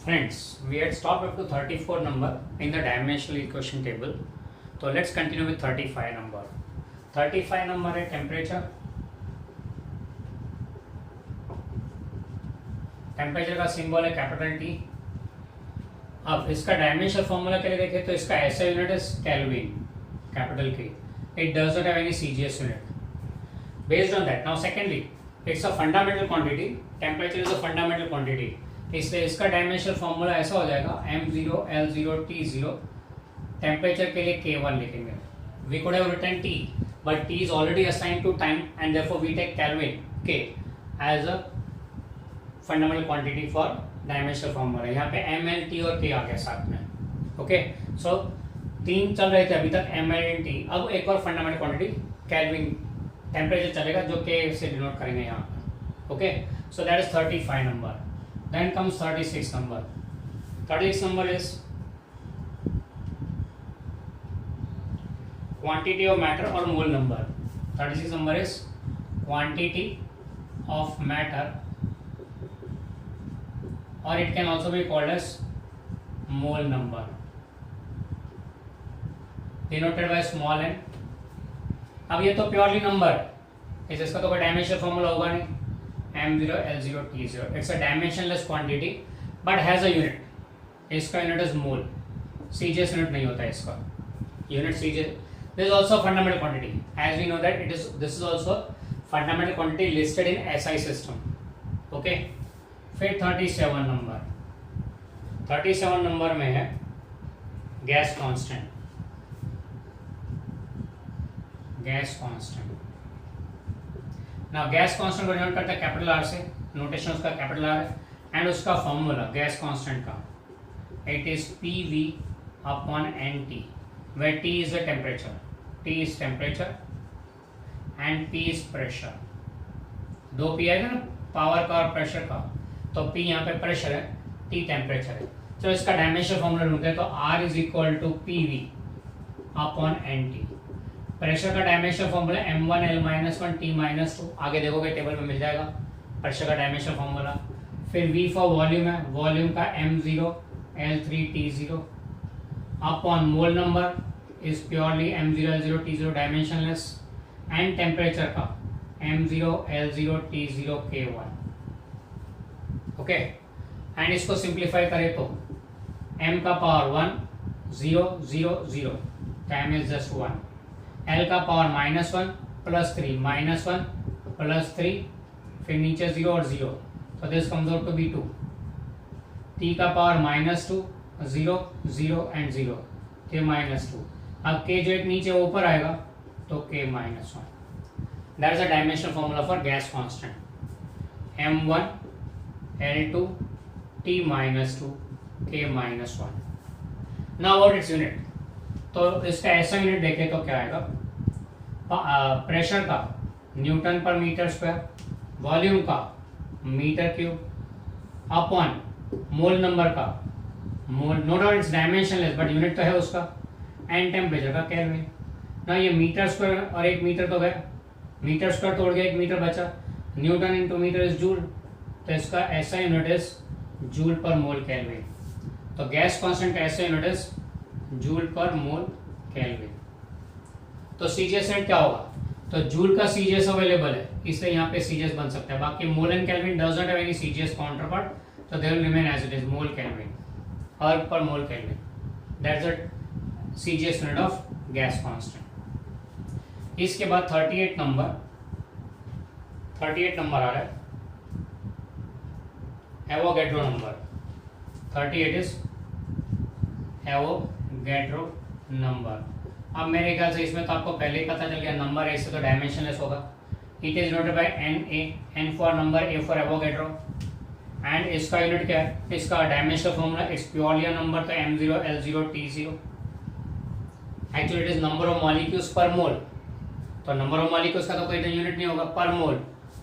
Friends, we had stopped up to 34 number in the dimensional equation table. So let's continue with 35 number. 35 number है temperature. Temperature का symbol है capital T. अब इसका dimensional formula के लिए देखें तो इसका ऐसा यूनिट इज केल्विन, कैपिटल के. It does not have any CGS unit. Based on that, now secondly, it's a fundamental quantity. Temperature is a fundamental quantity, इसलिए इसका डायमेंशनल फॉर्मूला ऐसा हो जाएगा m0 L0 T0. टेम्परेचर के लिए K1 लिखेंगे. We could have written T, but T is already assigned to time and therefore we take kelvin K as a fundamental quantity for dimensional formula. यहाँ पे M L T और के आ गया साथ में. ओके, सो तीन चल रहे थे अभी तक, एम एल एंड टी. अब एक और फंडामेंटल क्वांटिटी केल्विन टेम्परेचर चलेगा, जो के से डिनोट करेंगे यहाँ पे. Okay, so that is 35 number. Then comes 36 number. 36 number is quantity of matter और mole number. 36 number is quantity of matter, or it can also be called as mole number, denoted by small n. अब ये तो purely number है, इसका तो कोई dimensional formula होगा नहीं. m0 L0 T0, it's a dimensionless quantity but has a unit. इसका unit is mole. CGS unit नहीं होता है इसका. Unit CGS. This is also fundamental quantity, as we know that it is, this is also fundamental quantity listed in SI system. Okay, फिर 37 number. 37 number में है gas constant. Gas constant. ना gas constant को denote करता है capital R से. Notation उसका capital are है एंड उसका फॉर्मूला गैस कांस्टेंट का, it is PV upon N T, where T is the temperature. T is temperature and P is pressure. दो पी आएगा ना, पावर का और प्रेशर का. तो P यहाँ पे प्रेशर है, T टेम्परेचर है. तो इसका डायमेंशनल फॉर्मूला ढूंढते हैं तो R is equal to PV upon NT. Pressure का dimensional formula M1 L-1 T-2. आगे देखोगे टेबल में मिल जाएगा प्रेशर का डायमेंशनल फॉर्मूला. फिर V फॉर वॉल्यूम है, वॉल्यूम का M0 L3 T0 upon mole number is purely M0 L0 T0 dimensionless, and temperature का M0 L0 T0 K1. Okay, and इसको सिंप्लीफाई करें तो m का power 1 0 0 0, m is just 1. l का power -1 plus 3 -1 plus 3, फिर नीचे 0 और 0, तो this comes out to be 2. t का पावर -2 0 0 एंड 0, k -2. अब k जो एक नीचे ऊपर आएगा तो k -1. That is a dimensional formula for gas constant. m1 L2 T-2 K-1. Now what its unit? तो इसका ऐसा यूनिट देखें तो क्या आएगा. प्रेशर का newton per metre square, volume का metre cube upon mole number का mole. No doubt it's dimensionless but unit तो है उसका, एंड टेम्परेचर का केल्विन. ना ये मीटर स्क्वायर और एक मीटर तो गया, मीटर स्क्वायर तोड़ गया, एक मीटर बचा. Newton into metre is joule, तो इसका ऐसा unit is joule per mole kelvin. तो गैस कांस्टेंट का ऐसा unit is joule per mole kelvin. तो सीजीएस यूनिट क्या होगा, तो जूल का सीजीएस अवेलेबल है इसलिए यहाँ पे सीजीएस बन सकता है. बाकी mole and kelvin does not have any CGS counterpart, तो they will remain as it is mole kelvin और per mole kelvin. That's the CGS unit of gas constant. इसके बाद 38 नंबर. 38 नंबर आ रहा है Avogadro number. 38 is Avogadro number. अब मेरे ख्याल से इसमें तो आपको पहले ही पता चल गया, नंबर ऐसे तो डायमेंशनलेस होगा. It is noted bye N for number, A for Avogadro. And इसका यूनिट क्या है, इसका dimensional formula it's purely a number, तो M0 L0 T0. Actually it is number of molecules per मोल, तो नंबर ऑफ मॉलिक्यूल्स का तो कोई unit नहीं होगा, पर मोल,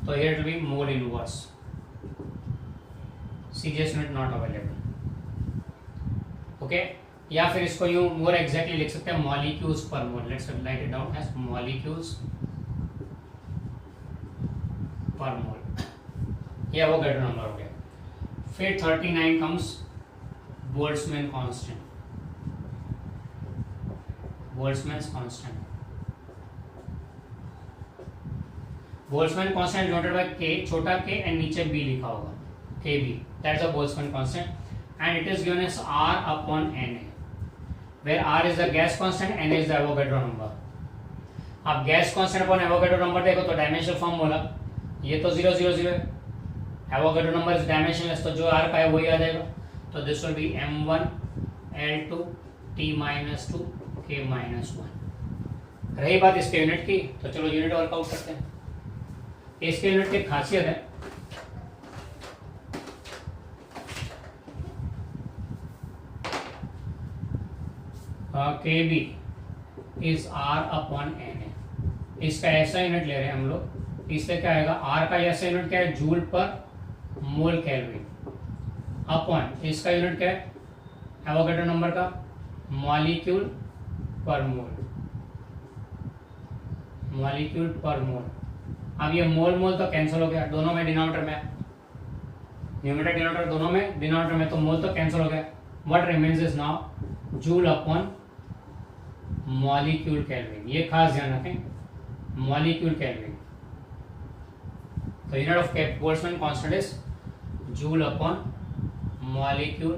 तो here it will be mole inverse. CGS unit not available. Okay, या फिर इसको यूं मोर एग्जैक्टली लिख सकते हैं molecules per mole. Let's write it down as molecules per mole. ये एवोगैड्रो नंबर हो गया. फिर 39 comes Boltzmann constant, Boltzmann constant, Boltzmann constant denoted by K, छोटा के एंड नीचे बी लिखा होगा, K B, that's a Boltzmann constant and it is given as R upon Na, where R is the gas constant, N is the Avogadro number. अब gas constant upon Avogadro number देखो तो dimensional formula, ये तो 0 0 0 है, Avogadro number is dimensionless, तो जो R का है वही आ जाएगा, तो this will be M1 L2 T-2 K-1। रही बात इसके यूनिट की, तो चलो यूनिट वर्कआउट करते हैं। इसके यूनिट की खासियत है KB is R upon Na, इसका ऐसा यूनिट ले रहे हैं हम लोग, इससे क्या आएगा, R का ऐसा यूनिट क्या है, joule per mole kelvin, upon इसका यूनिट क्या है, एवोगाड्रो नंबर का, मॉलिक्यूल पर मोल, मॉलिक्यूल पर मोल। अब ये मोल मोल तो कैंसिल हो गया, दोनों में डिनोमिनेटर में, न्यूमरेटर डिनोमिनेटर दोनों में, डिनोमिनेटर में, तो मोल तो कैंसिल हो गया, what remains is now joule upon molecule kelvin, ये खास ध्यान रखें, मॉलिक्यूल केल्विन। तो unit of Boltzmann constant is joule upon molecule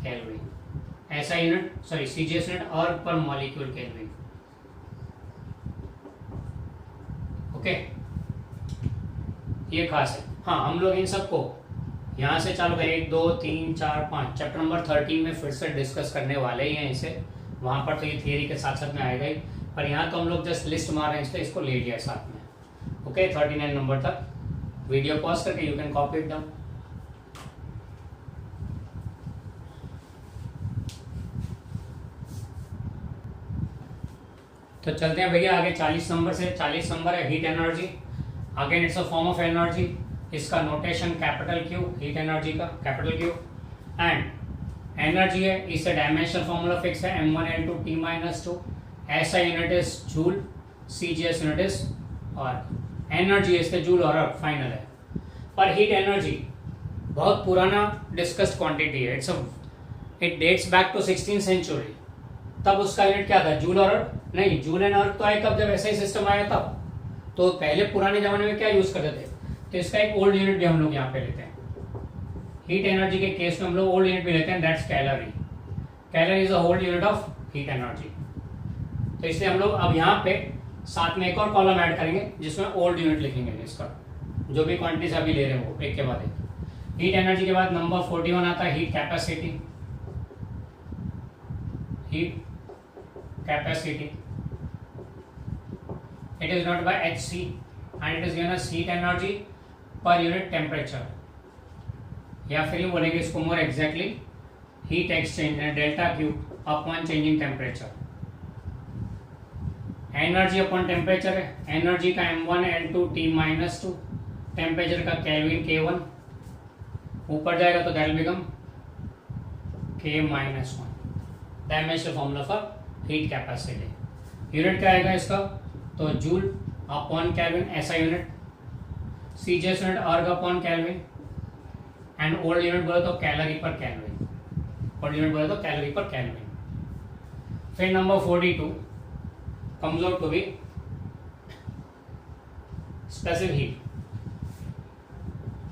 kelvin, ऐसा यूनिट, सॉरी सीजीएस यूनिट और पर मॉलिक्यूल केल्विन, ओके, ये खास है। हाँ, हम लोग इन सबको यहाँ से चालू करें, 1 2 3 4 5 चैप्टर नंबर 13 में फिर से डिस्कस करने वाले ही हैं इसे, वहाँ पर तो ये थियरी के साथ साथ में आएगा ही, पर यहाँ तो हम लोग जस्ट लिस्ट मार रहे हैं, इसलिए इसको ले लिया साथ में, ओके। 39 नंबर तक वीडियो पॉज करके you can copy it down. तो चलते हैं भैया आगे 40 नंबर से। 40 नंबर है heat energy, again it's a form of energy, इसका notation capital Q, heat energy का कैपिटल क्यू, एंड एनर्जी है, इससे डायमेंशनल फॉर्मूला फिक्स है, M1 L2 T-2, ऐसा unit is joule, CGS unit is और energy इससे joule और final है। पर हीट एनर्जी बहुत पुराना डिस्कस्ड क्वांटिटी है, it dates back to 16th century, तब उसका यूनिट क्या था, जूल और नहीं, जूल एंड अर्थ तो आए कब, जब ऐसा ही सिस्टम आया तब, तो पहले पुराने जमाने में क्या यूज करते थे, तो इसका एक ओल्ड यूनिट भी हम लोग यहाँ पे लेते हैं, हीट एनर्जी के केस में हम लोग ओल्ड यूनिट भी लेते हैं, that's calorie, calorie is a old unit of heat energy, तो इसलिए हम लोग अब यहाँ पे साथ में एक और कॉलम ऐड करेंगे जिसमें ओल्ड यूनिट लिखेंगे, इसका जो भी क्वांटिटीज अभी ले रहे हैं वो एक के बाद एक। हीट एनर्जी के बाद नंबर 41 आता है heat capacity, heat capacity, it is denoted by Hc and it is given as heat energy per unit temperature, या फिर ये बोलेंगे इसको more exactly heat exchange delta Q upon changing temperature, energy upon temperature है, energy का M1 L2 T-2, temperature का kelvin K1, ऊपर जाएगा तो that will become K-1, dimensional formula for heat capacity. Unit क्या आएगा इसका, तो जूल अपॉन केल्विन ऐसा यूनिट, सीजीएस यूनिट अर्ग upon kelvin, and old unit बोले तो कैलोरी पर केल्विन, ओल्ड यूनिट बोले तो कैलोरी पर केल्विन। फिर number 42 comes out to be specific heat,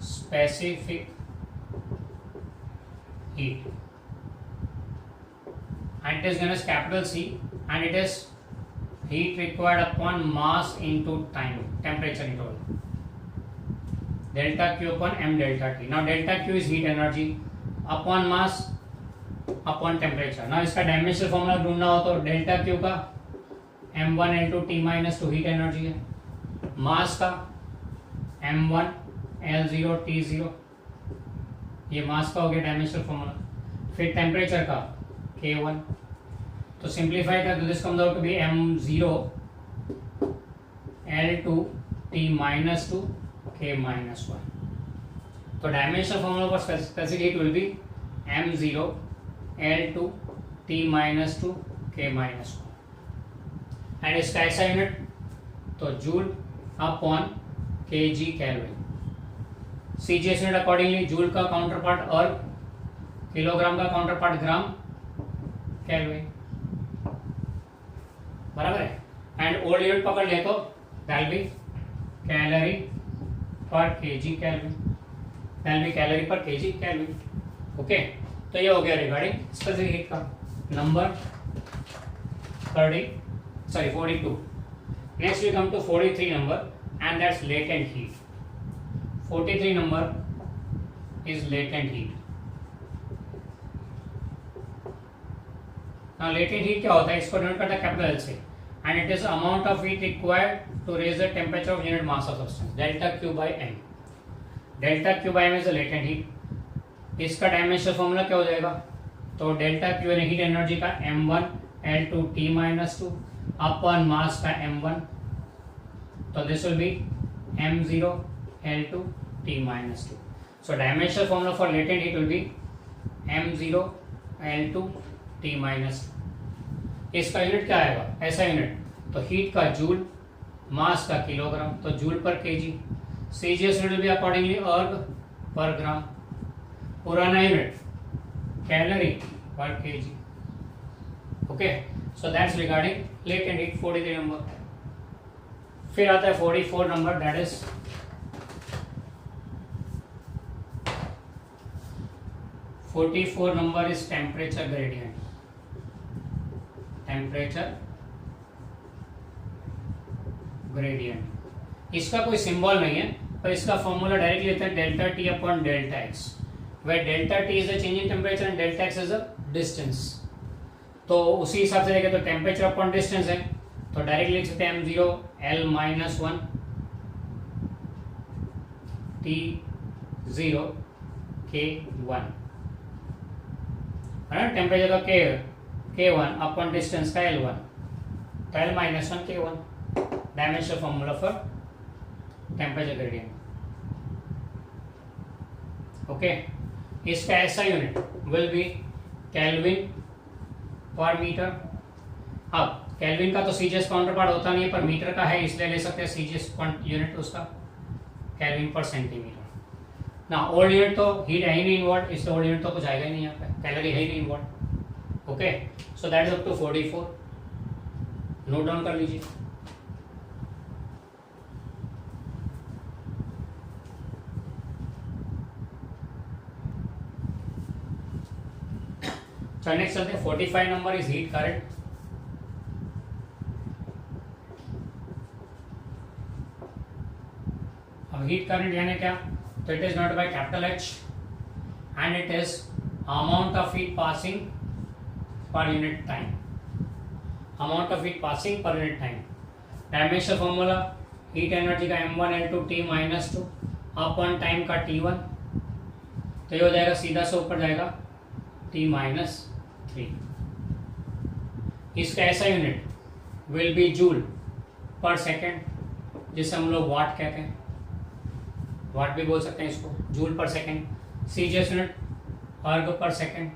specific heat, and it is given as capital C, and it is heat required upon mass into time, temperature interval, delta Q upon M delta T. Now delta Q is heat energy upon mass upon temperature. Now इसका dimensional formula ढूंढना हो तो delta Q का M1 L2 T-2 heat energy है, मास का M1 L0 T0, ये मास का हो गया डायमेंशनल फॉर्मूला, फिर टेम्परेचर का K1, तो सिंप्लीफाई कर, this comes out to be M0 L2 T-2 K-1, तो dimensional formula for specific heat will be M0 L2 T-2 K-1, and इसका ऐसा यूनिट तो joule upon KG kelvin, CGS unit accordingly joule का counterpart erg, kilogram का counterpart gram kelvin, बराबर है। And old unit पकड़ ले तो that be calorie per KG kelvin, that be calorie per KG kelvin. Okay, तो ये हो गया रिगार्डिंग स्पेसिफिक हीट का number 42. Next we come to 43 number and that's latent heat. 43 number is latent heat. Now latent heat क्या होता है, इसको denote करता है कैपिटल L से, and it is amount of heat required to raise the temperature of unit mass of substance, delta Q by m. Delta Q by m is the latent heat. इसका dimensional formula क्या हो जाएगा, तो delta Q यानी heat energy का m1 L2 T-2 upon mass का m1, तो this will be m0 L2 T-2. So dimensional formula for latent heat will be m0 L2 T-2. इसका यूनिट क्या आएगा, ऐसा यूनिट, तो हीट का जूल, मास का किलोग्राम, तो जूल पर केजी, सीजीएस यूनिट भी अकॉर्डिंगली अर्ग पर ग्राम, पुराना unit calorie per KG. Okay, so that's regarding latent heat 43 number. फिर आता है 44 number, that is number is temperature gradient. Temperature gradient, इसका कोई सिंबल नहीं है, पर इसका फॉर्मूला डायरेक्ट लेते हैं delta T upon delta X, where delta T is the change in temperature and delta X is the distance. तो उसी हिसाब से देखें तो टेम्परेचर अपॉन डिस्टेंस है, तो डायरेक्ट लिख सकते हैं m0 L-1 T0 K1, है ना, टेम्परेचर का K1 अपॉन डिस्टेंस का L1, तो L-1 K1 dimensional formula for temperature gradient. Okay, इसका ऐसा यूनिट विल बी केल्विन पर मीटर। अब केल्विन का तो सीजीएस काउंटर पार्ट होता नहीं है, पर मीटर का है, इसलिए ले सकते हैं सीजीएस यूनिट उसका केल्विन पर सेंटीमीटर। ना ओल्ड यूनिट तो हीट है ही नहीं इन्वॉल्व, इसलिए ओल्ड यूनिट तो कुछ आएगा ही नहीं यहाँ पे, कैलोरी है ही नहीं involve. Okay, so that is up to 44, note down कर लीजिए। चलो नेक्स्ट चलते हैं 45 नंबर इज हीट करंट। अब हीट करंट यानी क्या, तो it is not by capital H and it is amount of heat passing per unit time, amount of heat passing per unit time. Dimensional formula heat energy का m1 L2 T-2 upon time का T1, तो ये हो जाएगा सीधा से ऊपर जाएगा T-3। इसका ऐसा यूनिट विल बी जूल पर सेकेंड, जिसे हम लोग वाट कहते हैं, वाट भी बोल सकते हैं इसको, जूल पर सेकेंड। सीजीएस यूनिट अर्ग पर second,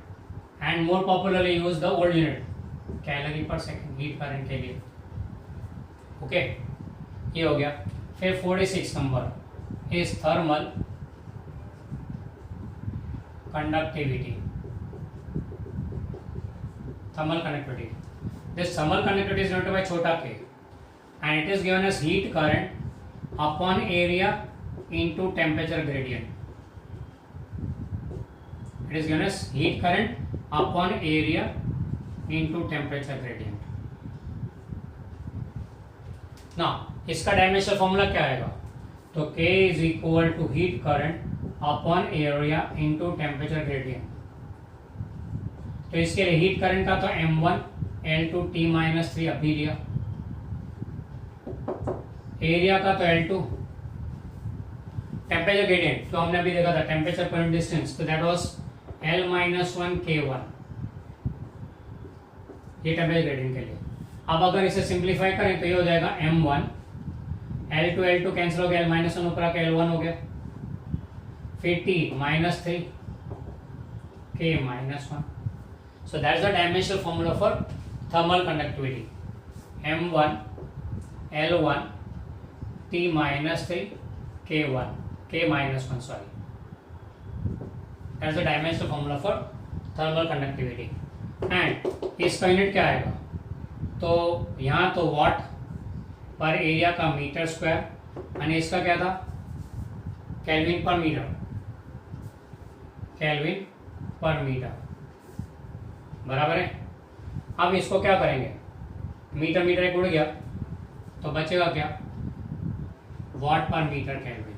and more popularly use the old unit calorie पर सेकेंड हीट करंट के लिए। ओके, ये हो गया। फिर 46 number is thermal conductivity. thermal conductivity. This thermal conductivity is denoted by छोटा k and it is given as heat current upon area into temperature gradient. It is given as heat current upon area into temperature gradient. Now इसका dimensional formula क्या आएगा, तो k is equal to heat current upon area into temperature gradient। तो इसके लिए heat current का तो m1 L2 T-3 अभी लिया, एरिया का तो L2, टेम्परेचर ग्रेडियंट तो हमने अभी देखा था टेम्परेचर पर डिस्टेंस, तो दैट वाज L-1 K1, ये टेम्परेचर ग्रेडियंट के लिए। अब अगर इसे सिंप्लीफाई करें तो ये हो जाएगा m1 L2 कैंसिल हो गया, L-1 ऊपर आके L1 हो गया, फिर T-3 K-1। So that's the dimensional formula for thermal conductivity, m1 L1 T-3 K1 K-1, sorry, that's the dimensional formula for thermal conductivity. And इसका यूनिट क्या आएगा, तो यहाँ तो वाट पर एरिया का मीटर स्क्वायर, और इसका क्या था केल्विन पर मीटर, केल्विन पर मीटर, बराबर है। अब इसको क्या करेंगे, मीटर मीटर एक उड़ गया तो बचेगा क्या, वाट पर मीटर केल्विन,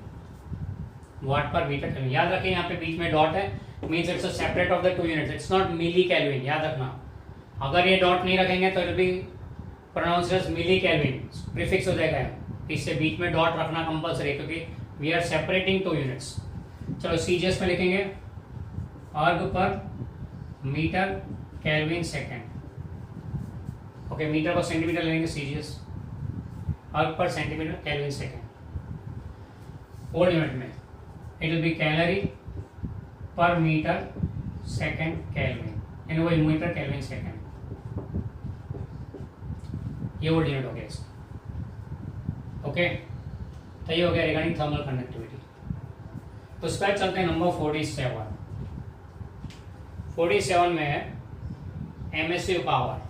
वाट पर मीटर केल्विन। याद रखें यहाँ पे बीच में डॉट है, means it's a separate of the two units, it's not milli kelvin, याद रखना। अगर ये डॉट नहीं रखेंगे तो it be pronounced as milli kelvin, prefix हो जाएगा। इससे बीच में डॉट रखना कंपलसरी, क्योंकि we are separating two units. चलो सीजीएस में लिखेंगे erg per metre kelvin second. Okay, metre को सेंटीमीटर लेंगे, CGS erg per centimetre kelvin second. Old unit में it will be calorie per metre second kelvin, यानी वो metre kelvin second. ये old unit हो गया इसका। ओके, तो ये हो गया रिगार्डिंग थर्मल कंडक्टिविटी। तो इस पर चलते हैं नंबर 47। 47 में है emissive power.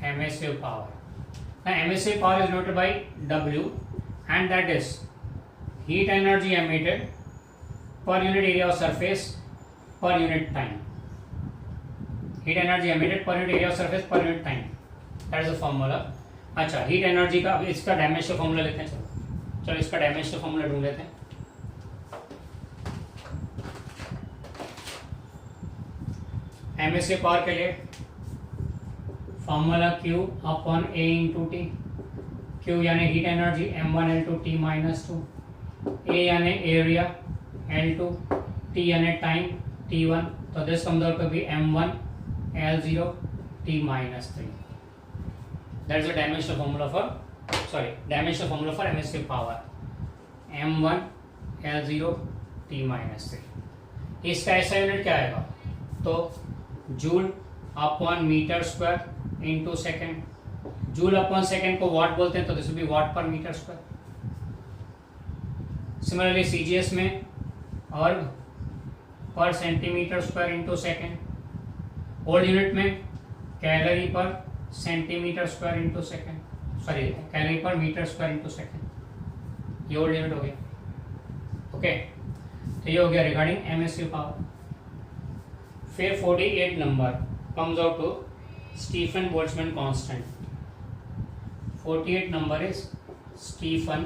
Emissive power. Now emissive power is denoted by W, and that is heat energy emitted per unit area of surface per unit time. Heat energy emitted per unit area of surface per unit time. That is the formula. अच्छा, heat energy का, अब इसका dimension formula लेते हैं। चलो इसका dimension formula ढूंढ लेते हैं। emissive पावर के लिए formula Q upon A into T. Q यानी heat energy M1L2 T minus 2, A यानी एरिया L2, T यानी टाइम T1, तो this comes out to be M1L0 T minus 3. That is the dimensional formula for emissive power, M1L0 T minus 3. इसका ऐसा unit क्या आएगा, तो joule upon metre square into second. Joule upon second को watt बोलते हैं, तो this will be watt per metre square. Similarly CGS में और per centimetre square into second. Old unit में कैलोरी पर centimetre square into second, sorry calorie per metre square into second. ये old unit हो गया। ओके, तो ये हो गया रिगार्डिंग एमिसिव पावर। फिर 48 number comes out to Stephen Boltzmann constant. 48 number is Stephen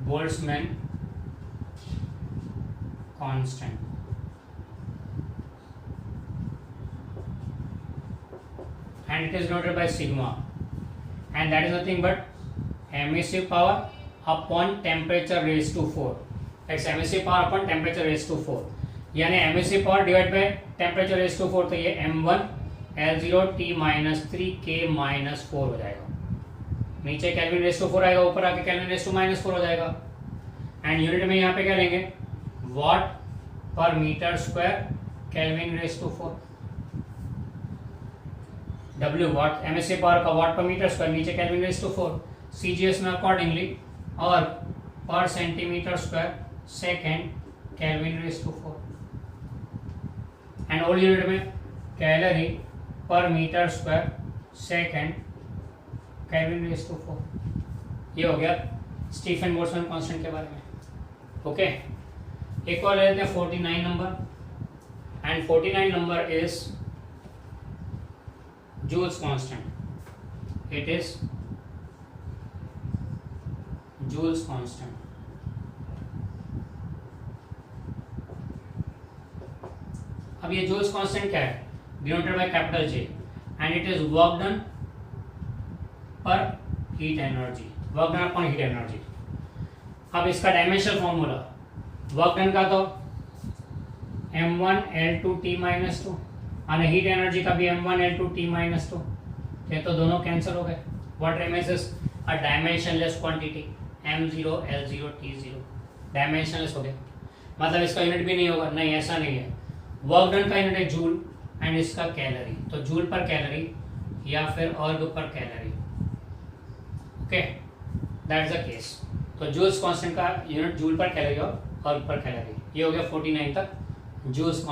Boltzmann constant. And it is denoted by sigma, and that is nothing but emissive power upon temperature raised to 4. That's emissive power upon temperature raised to 4, यानी emissive power divide by temperature raised to 4, तो ये M1L0 T minus 3 K minus 4 हो जाएगा। नीचे kelvin raise to 4 आएगा, ऊपर आके kelvin raise to minus 4 हो जाएगा। एंड यूनिट में यहाँ पे क्या लेंगे, watt per metre square kelvin raise to 4। W watt, emissive power का वाट पर मीटर स्क्वायर, नीचे केल्विन रेस टू 4। सीजीएस में अकॉर्डिंगली और per centimetre square second kelvin raise to 4। And old unit में calorie per metre square second kelvin raise to 4। ये हो गया Stefan Boltzmann constant के बारे में। ओके, एक और ले लेते हैं 49 number. And 49 number is Joule's constant. It is Joule's constant. अब ये जूल्स कांस्टेंट क्या है, denoted by capital J, and it is work done per heat energy, work done upon heat energy. अब इसका डायमेंशनल फॉर्मूला वर्क डन का तो M1L2 T minus 2 और heat energy का भी M1L2 T minus 2, ये तो दोनों कैंसिल हो गए। What remains is a dimensionless quantity M0L0 T0, dimensionless हो गया, मतलब इसका यूनिट भी नहीं होगा। नहीं, ऐसा नहीं है, वर्क डन का यूनिट है जूल एंड इसका कैलोरी, तो जूल पर कैलोरी या फिर अर्ग पर calorie. Okay, that is the case. तो जूल्स कांस्टेंट का यूनिट जूल पर कैलोरी और पर कैलोरी, ये हो गया 49 तक जूल्स